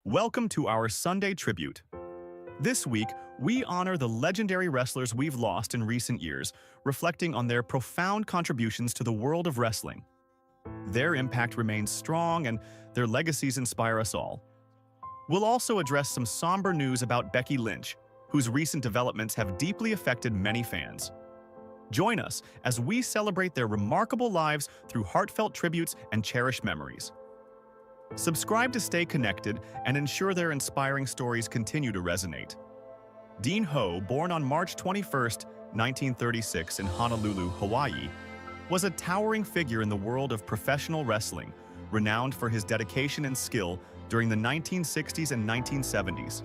Welcome to our Sunday Tribute. This week, we honor the legendary wrestlers we've lost in recent years, reflecting on their profound contributions to the world of wrestling. Their impact remains strong and their legacies inspire us all. We'll also address some somber news about Becky Lynch, whose recent developments have deeply affected many fans. Join us as we celebrate their remarkable lives through heartfelt tributes and cherished memories. Subscribe to stay connected and ensure their inspiring stories continue to resonate. Dean Ho, born on March 21, 1936 in Honolulu, Hawaii, was a towering figure in the world of professional wrestling, renowned for his dedication and skill during the 1960s and 1970s.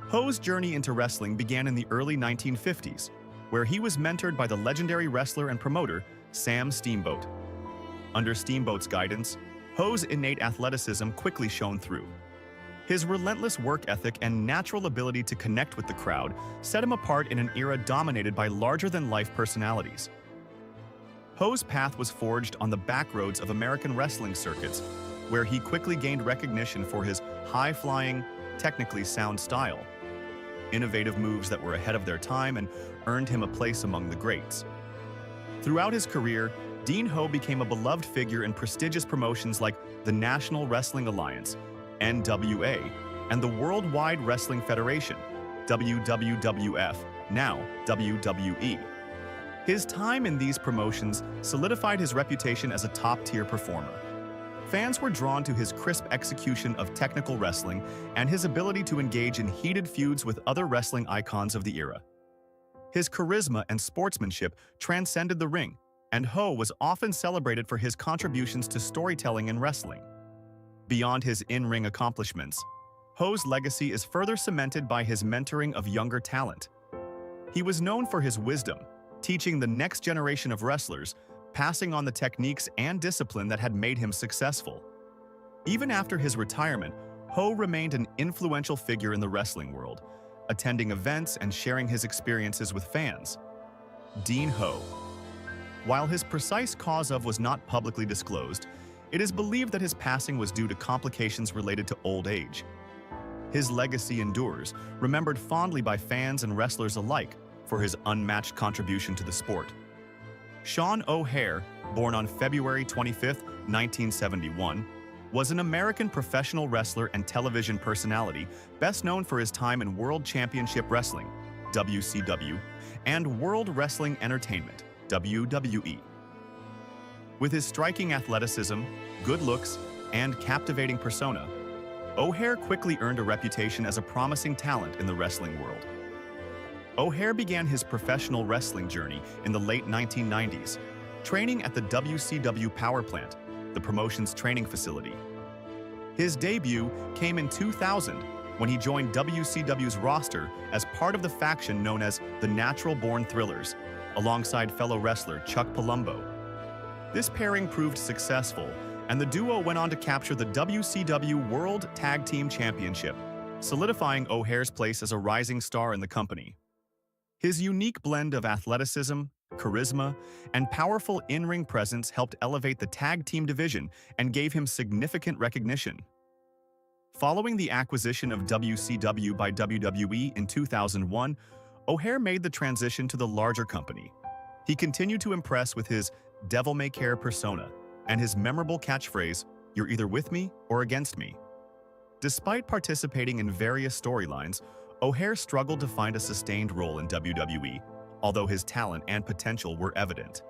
Ho's journey into wrestling began in the early 1950s, where he was mentored by the legendary wrestler and promoter Sam Steamboat. Under Steamboat's guidance, Ho's innate athleticism quickly shone through. His relentless work ethic and natural ability to connect with the crowd set him apart in an era dominated by larger-than-life personalities. Ho's path was forged on the backroads of American wrestling circuits, where he quickly gained recognition for his high-flying, technically sound style, innovative moves that were ahead of their time and earned him a place among the greats. Throughout his career, Dean Ho became a beloved figure in prestigious promotions like the National Wrestling Alliance, NWA, and the Worldwide Wrestling Federation, WWWF, now WWE. His time in these promotions solidified his reputation as a top-tier performer. Fans were drawn to his crisp execution of technical wrestling and his ability to engage in heated feuds with other wrestling icons of the era. His charisma and sportsmanship transcended the ring, and Ho was often celebrated for his contributions to storytelling in wrestling. Beyond his in-ring accomplishments, Ho's legacy is further cemented by his mentoring of younger talent. He was known for his wisdom, teaching the next generation of wrestlers, passing on the techniques and discipline that had made him successful. Even after his retirement, Ho remained an influential figure in the wrestling world, attending events and sharing his experiences with fans. Dean Ho. While his precise cause was not publicly disclosed, it is believed that his passing was due to complications related to old age. His legacy endures, remembered fondly by fans and wrestlers alike for his unmatched contribution to the sport. Sean O'Haire, born on February 25, 1971, was an American professional wrestler and television personality, best known for his time in World Championship Wrestling, WCW, and World Wrestling Entertainment, WWE. With his striking athleticism, good looks, and captivating persona, O'Haire quickly earned a reputation as a promising talent in the wrestling world. O'Haire began his professional wrestling journey in the late 1990s, training at the WCW Power Plant, the promotion's training facility. His debut came in 2000 when he joined WCW's roster as part of the faction known as the Natural Born Thrillers, alongside fellow wrestler Chuck Palumbo. This pairing proved successful, and the duo went on to capture the WCW World Tag Team Championship, solidifying O'Haire's place as a rising star in the company. His unique blend of athleticism, charisma, and powerful in-ring presence helped elevate the tag team division and gave him significant recognition. Following the acquisition of WCW by WWE in 2001, O'Haire made the transition to the larger company. He continued to impress with his devil-may-care persona and his memorable catchphrase, "You're either with me or against me." Despite participating in various storylines, O'Haire struggled to find a sustained role in WWE, although his talent and potential were evident.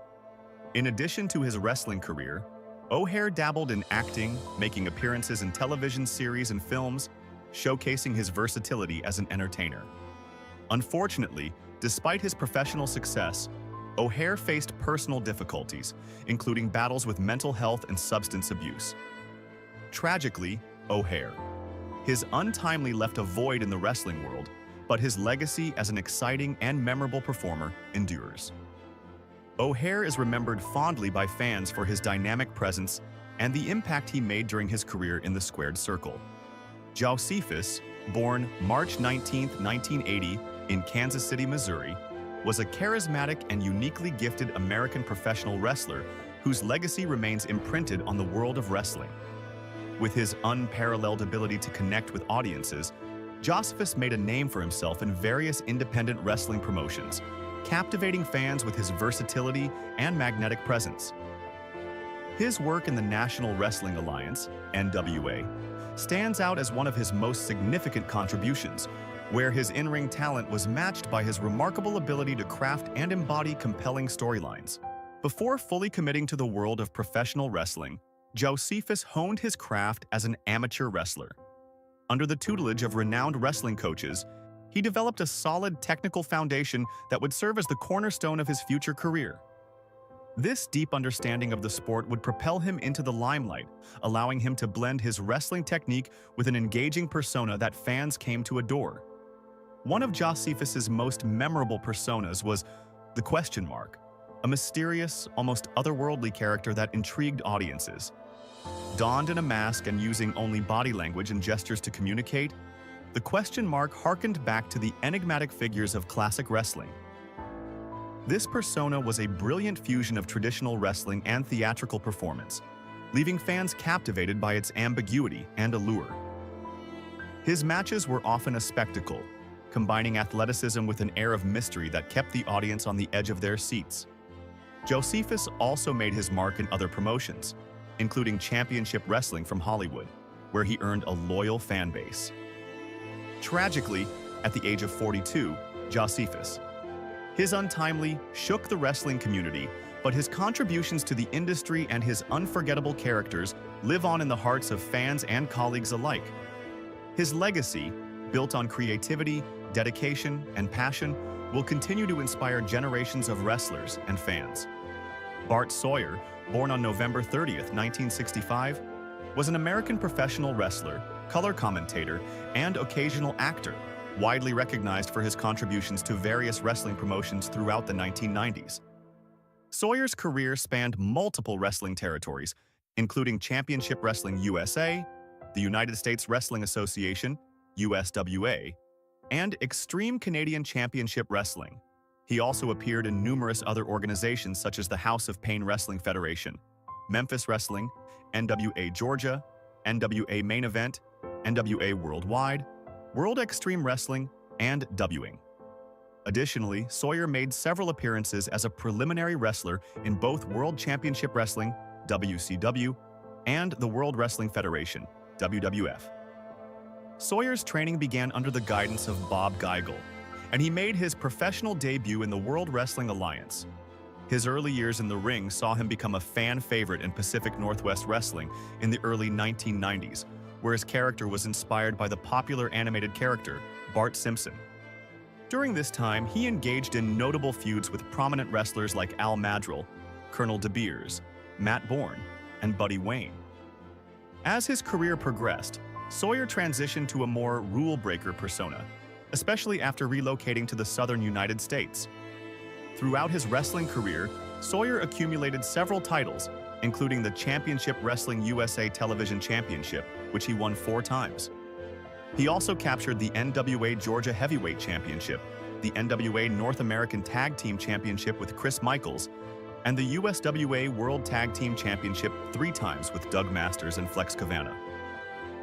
In addition to his wrestling career, O'Haire dabbled in acting, making appearances in television series and films, showcasing his versatility as an entertainer. Unfortunately, despite his professional success, O'Haire faced personal difficulties, including battles with mental health and substance abuse. Tragically, O'Haire. His untimely left a void in the wrestling world, but his legacy as an exciting and memorable performer endures. O'Haire is remembered fondly by fans for his dynamic presence and the impact he made during his career in the squared circle. Josephus, born March 19, 1980, in Kansas City, Missouri, was a charismatic and uniquely gifted American professional wrestler whose legacy remains imprinted on the world of wrestling. With his unparalleled ability to connect with audiences, Josephus made a name for himself in various independent wrestling promotions, captivating fans with his versatility and magnetic presence. His work in the National Wrestling Alliance, NWA, stands out as one of his most significant contributions, where his in-ring talent was matched by his remarkable ability to craft and embody compelling storylines. Before fully committing to the world of professional wrestling, Josephus honed his craft as an amateur wrestler. Under the tutelage of renowned wrestling coaches, he developed a solid technical foundation that would serve as the cornerstone of his future career. This deep understanding of the sport would propel him into the limelight, allowing him to blend his wrestling technique with an engaging persona that fans came to adore. One of Josephus's most memorable personas was the Question Mark, a mysterious, almost otherworldly character that intrigued audiences. Donned in a mask and using only body language and gestures to communicate, the Question Mark harkened back to the enigmatic figures of classic wrestling. This persona was a brilliant fusion of traditional wrestling and theatrical performance, leaving fans captivated by its ambiguity and allure. His matches were often a spectacle, combining athleticism with an air of mystery that kept the audience on the edge of their seats. Josephus also made his mark in other promotions, including championship wrestling from Hollywood, where he earned a loyal fan base. Tragically, at the age of 42, Josephus. His untimely shook the wrestling community, but his contributions to the industry and his unforgettable characters live on in the hearts of fans and colleagues alike. His legacy, built on creativity, dedication, and passion, will continue to inspire generations of wrestlers and fans. Bart Sawyer, born on November 30th, 1965, was an American professional wrestler, color commentator, and occasional actor, widely recognized for his contributions to various wrestling promotions throughout the 1990s. Sawyer's career spanned multiple wrestling territories, including Championship Wrestling USA, the United States Wrestling Association, USWA, and Extreme Canadian Championship Wrestling. He also appeared in numerous other organizations such as the House of Pain Wrestling Federation, Memphis Wrestling, NWA Georgia, NWA Main Event, NWA Worldwide, World Extreme Wrestling, and Wing. Additionally, Sawyer made several appearances as a preliminary wrestler in both World Championship Wrestling, WCW, and the World Wrestling Federation, WWF. Sawyer's training began under the guidance of Bob Geigel, and he made his professional debut in the World Wrestling Alliance. His early years in the ring saw him become a fan favorite in Pacific Northwest Wrestling in the early 1990s, where his character was inspired by the popular animated character, Bart Simpson. During this time, he engaged in notable feuds with prominent wrestlers like Al Madrill, Colonel De Beers, Matt Bourne, and Buddy Wayne. As his career progressed, Sawyer transitioned to a more rule-breaker persona, especially after relocating to the southern United States. Throughout his wrestling career, Sawyer accumulated several titles, including the Championship Wrestling USA Television Championship, which he won 4 times. He also captured the NWA Georgia Heavyweight Championship, the NWA North American Tag Team Championship with Chris Michaels, and the USWA World Tag Team Championship 3 times with Doug Masters and Flex Kavana.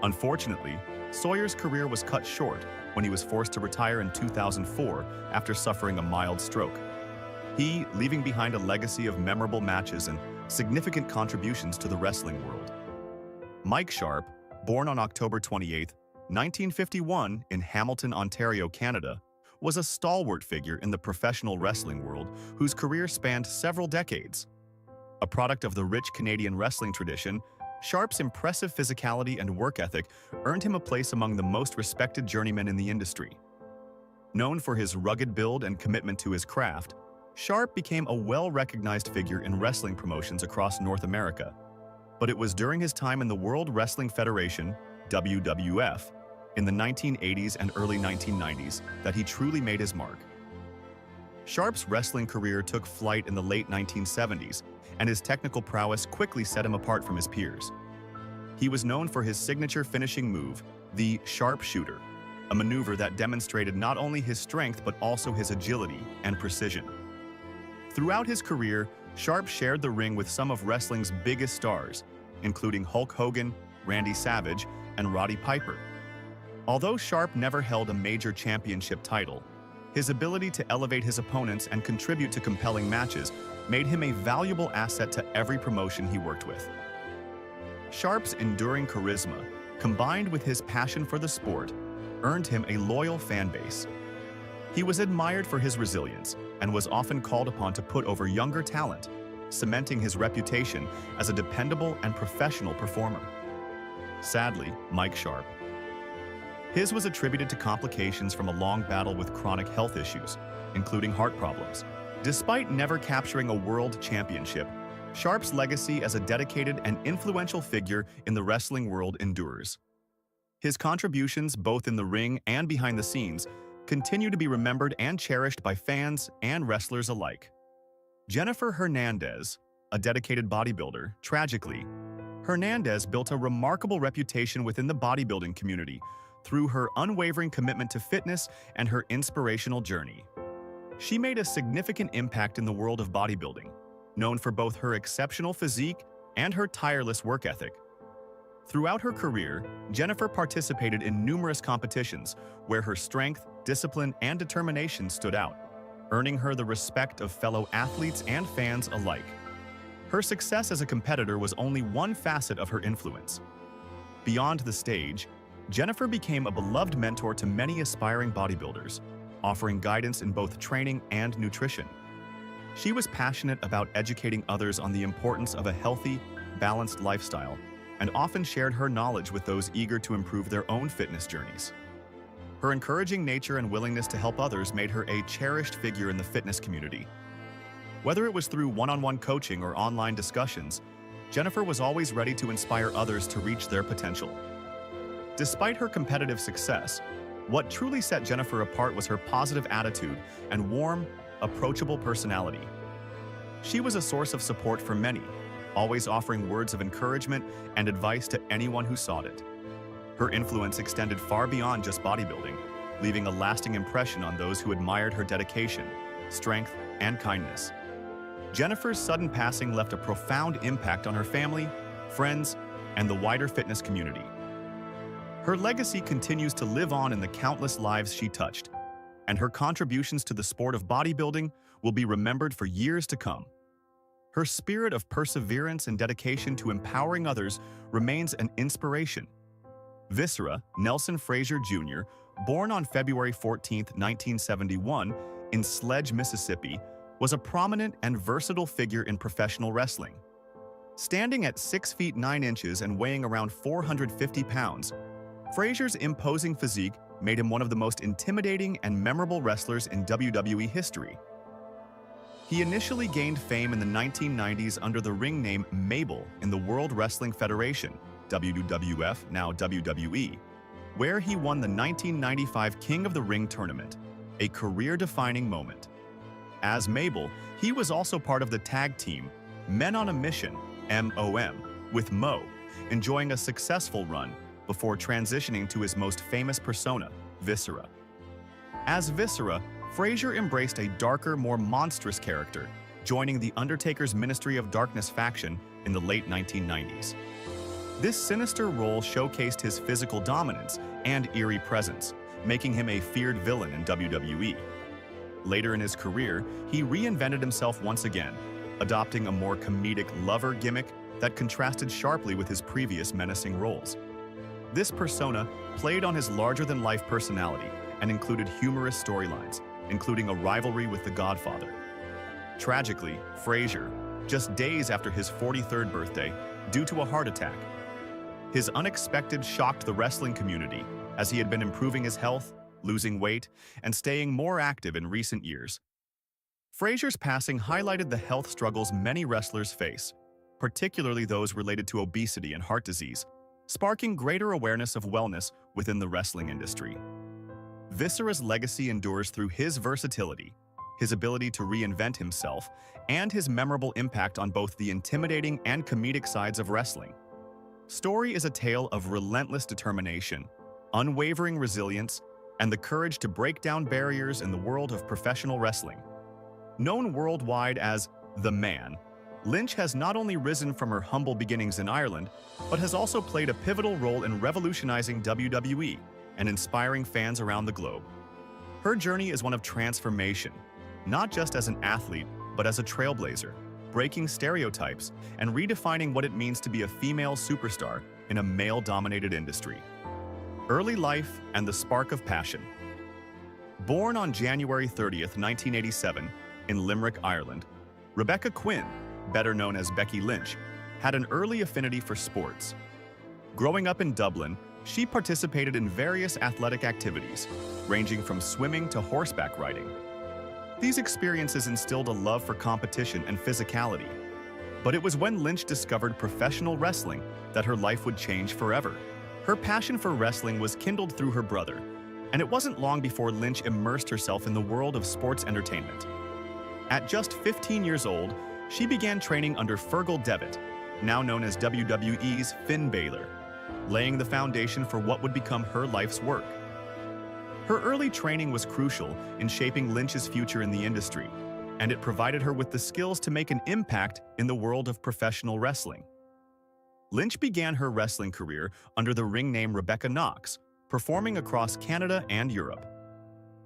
Unfortunately, Sawyer's career was cut short when he was forced to retire in 2004 after suffering a mild stroke. He leaving behind a legacy of memorable matches and significant contributions to the wrestling world. Mike Sharp, born on October 28, 1951 in Hamilton, Ontario, Canada, was a stalwart figure in the professional wrestling world whose career spanned several decades. A product of the rich Canadian wrestling tradition, Sharp's impressive physicality and work ethic earned him a place among the most respected journeymen in the industry. Known for his rugged build and commitment to his craft, Sharp became a well-recognized figure in wrestling promotions across North America. But it was during his time in the World Wrestling Federation, WWF, in the 1980s and early 1990s that he truly made his mark. Sharp's wrestling career took flight in the late 1970s, and his technical prowess quickly set him apart from his peers. He was known for his signature finishing move, the sharpshooter, a maneuver that demonstrated not only his strength but also his agility and precision. Throughout his career, Sharp shared the ring with some of wrestling's biggest stars, including Hulk Hogan, Randy Savage, and Roddy Piper. Although Sharp never held a major championship title, his ability to elevate his opponents and contribute to compelling matches made him a valuable asset to every promotion he worked with. Sharp's enduring charisma, combined with his passion for the sport, earned him a loyal fan base. He was admired for his resilience and was often called upon to put over younger talent, cementing his reputation as a dependable and professional performer. Sadly, Mike Sharp. His was attributed to complications from a long battle with chronic health issues, including heart problems. Despite never capturing a world championship, Sharp's legacy as a dedicated and influential figure in the wrestling world endures. His contributions, both in the ring and behind the scenes, continue to be remembered and cherished by fans and wrestlers alike. Jennifer Hernandez, a dedicated bodybuilder, tragically, Hernandez built a remarkable reputation within the bodybuilding community through her unwavering commitment to fitness and her inspirational journey. She made a significant impact in the world of bodybuilding, known for both her exceptional physique and her tireless work ethic. Throughout her career, Jennifer participated in numerous competitions where her strength, discipline, and determination stood out, earning her the respect of fellow athletes and fans alike. Her success as a competitor was only one facet of her influence. Beyond the stage, Jennifer became a beloved mentor to many aspiring bodybuilders, offering guidance in both training and nutrition. She was passionate about educating others on the importance of a healthy, balanced lifestyle, and often shared her knowledge with those eager to improve their own fitness journeys. Her encouraging nature and willingness to help others made her a cherished figure in the fitness community. Whether it was through one-on-one coaching or online discussions, Jennifer was always ready to inspire others to reach their potential. Despite her competitive success, what truly set Jennifer apart was her positive attitude and warm, approachable personality. She was a source of support for many, always offering words of encouragement and advice to anyone who sought it. Her influence extended far beyond just bodybuilding, leaving a lasting impression on those who admired her dedication, strength, and kindness. Jennifer's sudden passing left a profound impact on her family, friends, and the wider fitness community. Her legacy continues to live on in the countless lives she touched, and her contributions to the sport of bodybuilding will be remembered for years to come. Her spirit of perseverance and dedication to empowering others remains an inspiration. Viscera Nelson Frazier Jr., born on February 14, 1971, in Sledge, Mississippi, was a prominent and versatile figure in professional wrestling. Standing at 6 feet 9 inches and weighing around 450 pounds, Frazier's imposing physique made him one of the most intimidating and memorable wrestlers in WWE history. He initially gained fame in the 1990s under the ring name Mabel in the World Wrestling Federation, WWF, now WWE, where he won the 1995 King of the Ring tournament, a career-defining moment. As Mabel, he was also part of the tag team Men on a Mission, MOM, with Mo, enjoying a successful run before transitioning to his most famous persona, Viscera. As Viscera, Frazier embraced a darker, more monstrous character, joining the Undertaker's Ministry of Darkness faction in the late 1990s. This sinister role showcased his physical dominance and eerie presence, making him a feared villain in WWE. Later in his career, he reinvented himself once again, adopting a more comedic lover gimmick that contrasted sharply with his previous menacing roles. This persona played on his larger-than-life personality and included humorous storylines, including a rivalry with The Godfather. Tragically, Frazier, just days after his 43rd birthday, due to a heart attack. His unexpected shocked the wrestling community, as he had been improving his health, losing weight, and staying more active in recent years. Frazier's passing highlighted the health struggles many wrestlers face, particularly those related to obesity and heart disease, sparking greater awareness of wellness within the wrestling industry. Viscera's legacy endures through his versatility, his ability to reinvent himself, and his memorable impact on both the intimidating and comedic sides of wrestling. Story is a tale of relentless determination, unwavering resilience, and the courage to break down barriers in the world of professional wrestling. Known worldwide as The Man, Lynch has not only risen from her humble beginnings in Ireland, but has also played a pivotal role in revolutionizing WWE and inspiring fans around the globe. Her journey is one of transformation, not just as an athlete, but as a trailblazer, breaking stereotypes and redefining what it means to be a female superstar in a male-dominated industry. Early life and the spark of passion. Born on January 30th, 1987, in Limerick, Ireland, Rebecca Quinn, better known as Becky Lynch, had an early affinity for sports. Growing up in Dublin, she participated in various athletic activities, ranging from swimming to horseback riding. These experiences instilled a love for competition and physicality. But it was when Lynch discovered professional wrestling that her life would change forever. Her passion for wrestling was kindled through her brother, and it wasn't long before Lynch immersed herself in the world of sports entertainment. At just 15 years old, she began training under Fergal Devitt, now known as WWE's Finn Balor, laying the foundation for what would become her life's work. Her early training was crucial in shaping Lynch's future in the industry, and it provided her with the skills to make an impact in the world of professional wrestling. Lynch began her wrestling career under the ring name Rebecca Knox, performing across Canada and Europe.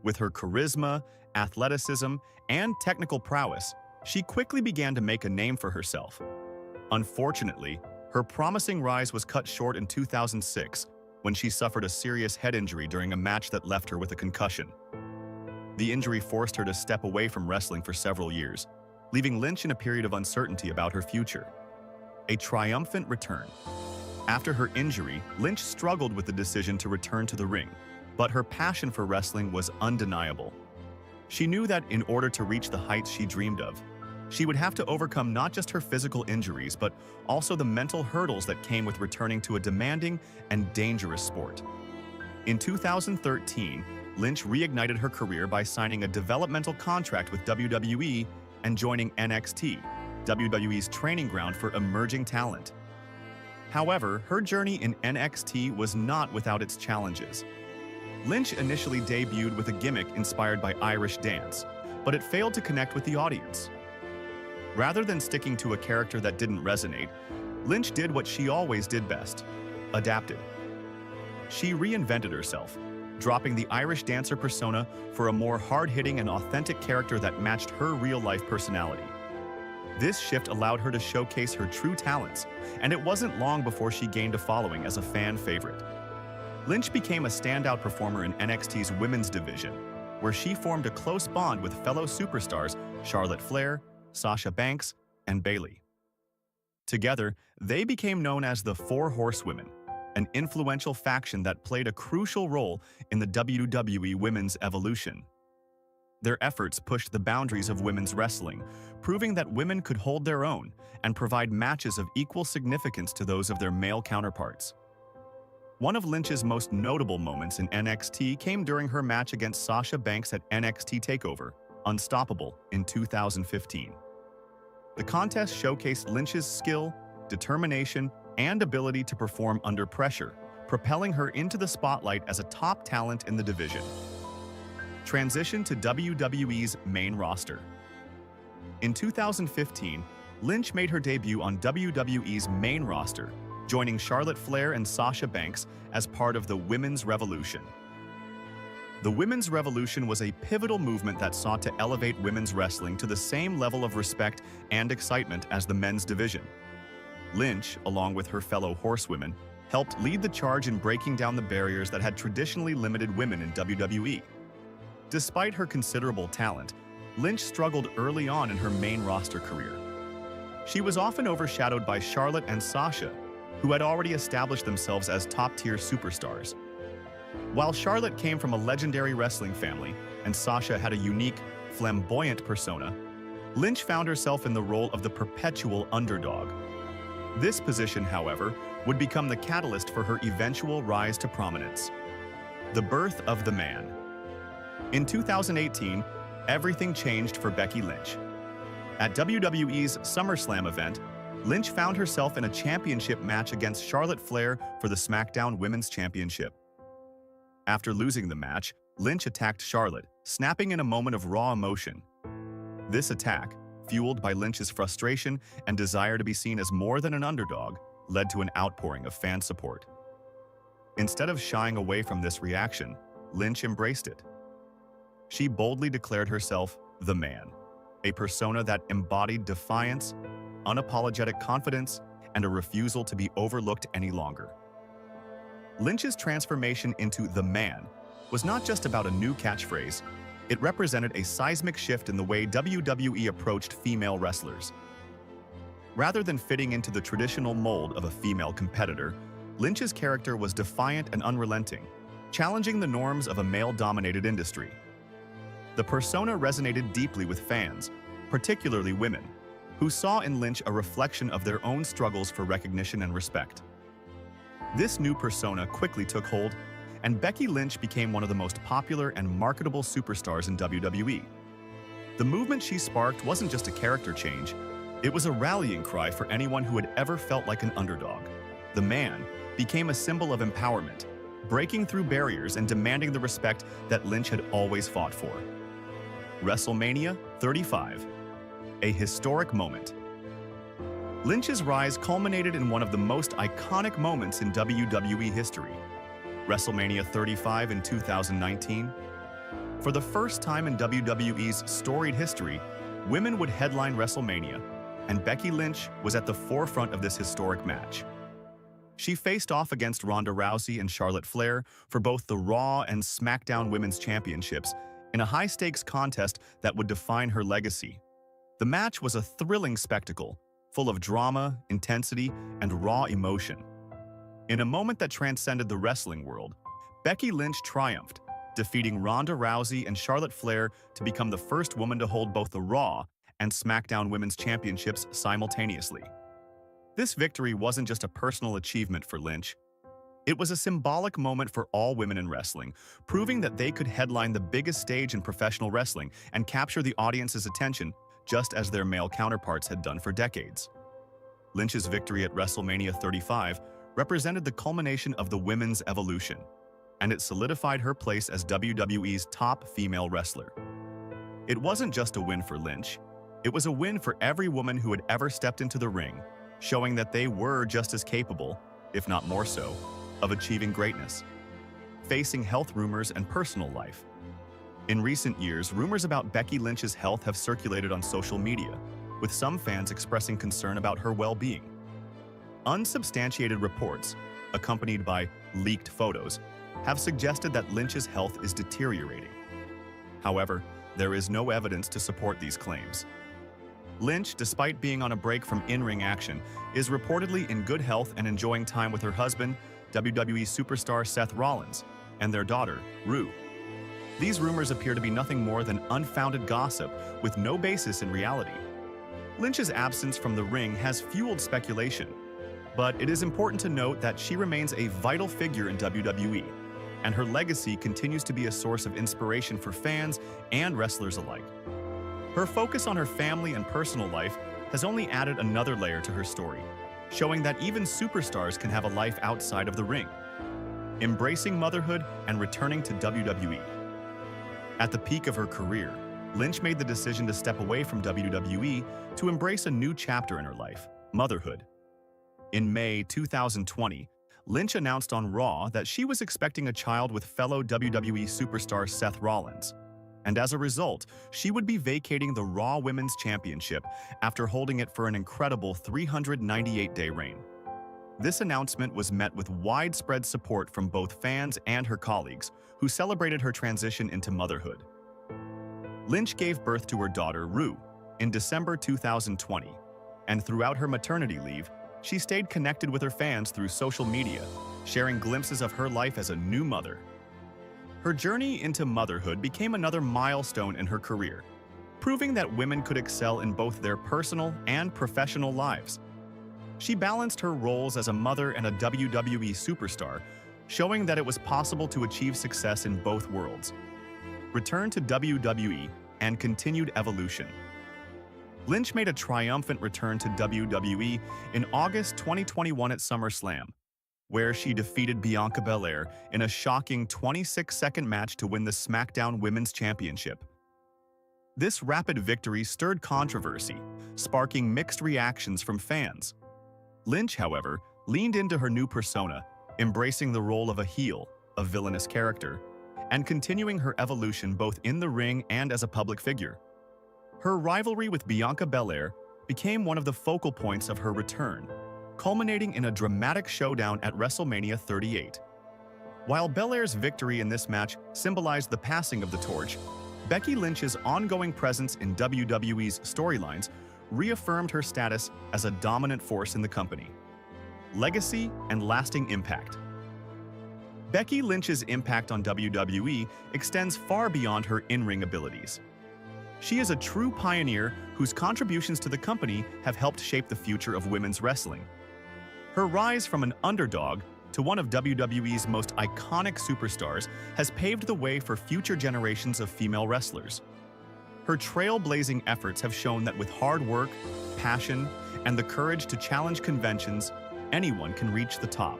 With her charisma, athleticism, and technical prowess, she quickly began to make a name for herself. Unfortunately, her promising rise was cut short in 2006 when she suffered a serious head injury during a match that left her with a concussion. The injury forced her to step away from wrestling for several years, leaving Lynch in a period of uncertainty about her future. A triumphant return. After her injury, Lynch struggled with the decision to return to the ring, but her passion for wrestling was undeniable. She knew that in order to reach the heights she dreamed of, she would have to overcome not just her physical injuries, but also the mental hurdles that came with returning to a demanding and dangerous sport. In 2013, Lynch reignited her career by signing a developmental contract with WWE and joining NXT, WWE's training ground for emerging talent. However, her journey in NXT was not without its challenges. Lynch initially debuted with a gimmick inspired by Irish dance, but it failed to connect with the audience. Rather than sticking to a character that didn't resonate, Lynch did what she always did best: adapted. She reinvented herself, dropping the Irish dancer persona for a more hard-hitting and authentic character that matched her real-life personality. This shift allowed her to showcase her true talents, and it wasn't long before she gained a following as a fan favorite. Lynch became a standout performer in NXT's women's division, where she formed a close bond with fellow superstars Charlotte Flair, Sasha Banks, and Bayley. Together, they became known as the Four Horsewomen, an influential faction that played a crucial role in the WWE women's evolution. Their efforts pushed the boundaries of women's wrestling, proving that women could hold their own and provide matches of equal significance to those of their male counterparts. One of Lynch's most notable moments in NXT came during her match against Sasha Banks at NXT TakeOver Unstoppable in 2015. The contest showcased Lynch's skill, determination, and ability to perform under pressure, propelling her into the spotlight as a top talent in the division. Transition to WWE's main roster. In 2015, Lynch made her debut on WWE's main roster, joining Charlotte Flair and Sasha Banks as part of the Women's Revolution. The Women's Revolution was a pivotal movement that sought to elevate women's wrestling to the same level of respect and excitement as the men's division. Lynch, along with her fellow horsewomen, helped lead the charge in breaking down the barriers that had traditionally limited women in WWE. Despite her considerable talent, Lynch struggled early on in her main roster career. She was often overshadowed by Charlotte and Sasha, who had already established themselves as top-tier superstars. While Charlotte came from a legendary wrestling family and Sasha had a unique, flamboyant persona, Lynch found herself in the role of the perpetual underdog. This position, however, would become the catalyst for her eventual rise to prominence. The birth of the man. In 2018, everything changed for Becky Lynch. At WWE's SummerSlam event, Lynch found herself in a championship match against Charlotte Flair for the SmackDown Women's Championship. After losing the match, Lynch attacked Charlotte, snapping in a moment of raw emotion. This attack, fueled by Lynch's frustration and desire to be seen as more than an underdog, led to an outpouring of fan support. Instead of shying away from this reaction, Lynch embraced it. She boldly declared herself the man, a persona that embodied defiance, unapologetic confidence, and a refusal to be overlooked any longer. Lynch's transformation into the man was not just about a new catchphrase, it represented a seismic shift in the way WWE approached female wrestlers. Rather than fitting into the traditional mold of a female competitor, Lynch's character was defiant and unrelenting, challenging the norms of a male-dominated industry. The persona resonated deeply with fans, particularly women, who saw in Lynch a reflection of their own struggles for recognition and respect. This new persona quickly took hold, and Becky Lynch became one of the most popular and marketable superstars in WWE. The movement she sparked wasn't just a character change, it was a rallying cry for anyone who had ever felt like an underdog. The man became a symbol of empowerment, breaking through barriers and demanding the respect that Lynch had always fought for. WrestleMania 35, a historic moment. Lynch's rise culminated in one of the most iconic moments in WWE history, WrestleMania 35 in 2019. For the first time in WWE's storied history, women would headline WrestleMania, and Becky Lynch was at the forefront of this historic match. She faced off against Ronda Rousey and Charlotte Flair for both the Raw and SmackDown Women's Championships in a high-stakes contest that would define her legacy. The match was a thrilling spectacle, full of drama, intensity, and raw emotion. In a moment that transcended the wrestling world, Becky Lynch triumphed, defeating Ronda Rousey and Charlotte Flair to become the first woman to hold both the Raw and SmackDown Women's Championships simultaneously. This victory wasn't just a personal achievement for Lynch. It was a symbolic moment for all women in wrestling, proving that they could headline the biggest stage in professional wrestling and capture the audience's attention just as their male counterparts had done for decades. Lynch's victory at WrestleMania 35 represented the culmination of the women's evolution, and it solidified her place as WWE's top female wrestler. It wasn't just a win for Lynch, it was a win for every woman who had ever stepped into the ring, showing that they were just as capable, if not more so, of achieving greatness. Facing health rumors and personal life. In recent years, rumors about Becky Lynch's health have circulated on social media, with some fans expressing concern about her well-being. Unsubstantiated reports, accompanied by leaked photos, have suggested that Lynch's health is deteriorating. However, there is no evidence to support these claims. Lynch, despite being on a break from in-ring action, is reportedly in good health and enjoying time with her husband, WWE superstar Seth Rollins, and their daughter, Rue. These rumors appear to be nothing more than unfounded gossip with no basis in reality. Lynch's absence from the ring has fueled speculation, but it is important to note that she remains a vital figure in WWE, and her legacy continues to be a source of inspiration for fans and wrestlers alike. Her focus on her family and personal life has only added another layer to her story, showing that even superstars can have a life outside of the ring. Embracing motherhood and returning to WWE. At the peak of her career, Lynch made the decision to step away from WWE to embrace a new chapter in her life, motherhood. In May 2020, Lynch announced on Raw that she was expecting a child with fellow WWE superstar Seth Rollins. And as a result, she would be vacating the Raw Women's Championship after holding it for an incredible 398-day reign. This announcement was met with widespread support from both fans and her colleagues, who celebrated her transition into motherhood. Lynch gave birth to her daughter, Rue, in December 2020, and throughout her maternity leave, she stayed connected with her fans through social media, sharing glimpses of her life as a new mother. Her journey into motherhood became another milestone in her career, proving that women could excel in both their personal and professional lives. She balanced her roles as a mother and a WWE superstar, showing that it was possible to achieve success in both worlds. Return to WWE and continued evolution. Lynch made a triumphant return to WWE in August 2021 at SummerSlam, where she defeated Bianca Belair in a shocking 26-second match to win the SmackDown Women's Championship. This rapid victory stirred controversy, sparking mixed reactions from fans. Lynch, however, leaned into her new persona, embracing the role of a heel, a villainous character, and continuing her evolution both in the ring and as a public figure. Her rivalry with Bianca Belair became one of the focal points of her return, culminating in a dramatic showdown at WrestleMania 38. While Belair's victory in this match symbolized the passing of the torch, Becky Lynch's ongoing presence in WWE's storylines reaffirmed her status as a dominant force in the company. Legacy and lasting impact. Becky Lynch's impact on WWE extends far beyond her in-ring abilities. She is a true pioneer whose contributions to the company have helped shape the future of women's wrestling. Her rise from an underdog to one of WWE's most iconic superstars has paved the way for future generations of female wrestlers. Her trailblazing efforts have shown that with hard work, passion, and the courage to challenge conventions, anyone can reach the top.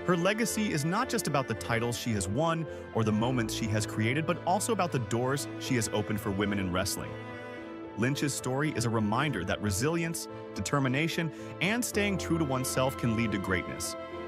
Her legacy is not just about the titles she has won or the moments she has created, but also about the doors she has opened for women in wrestling. Lynch's story is a reminder that resilience, determination, and staying true to oneself can lead to greatness.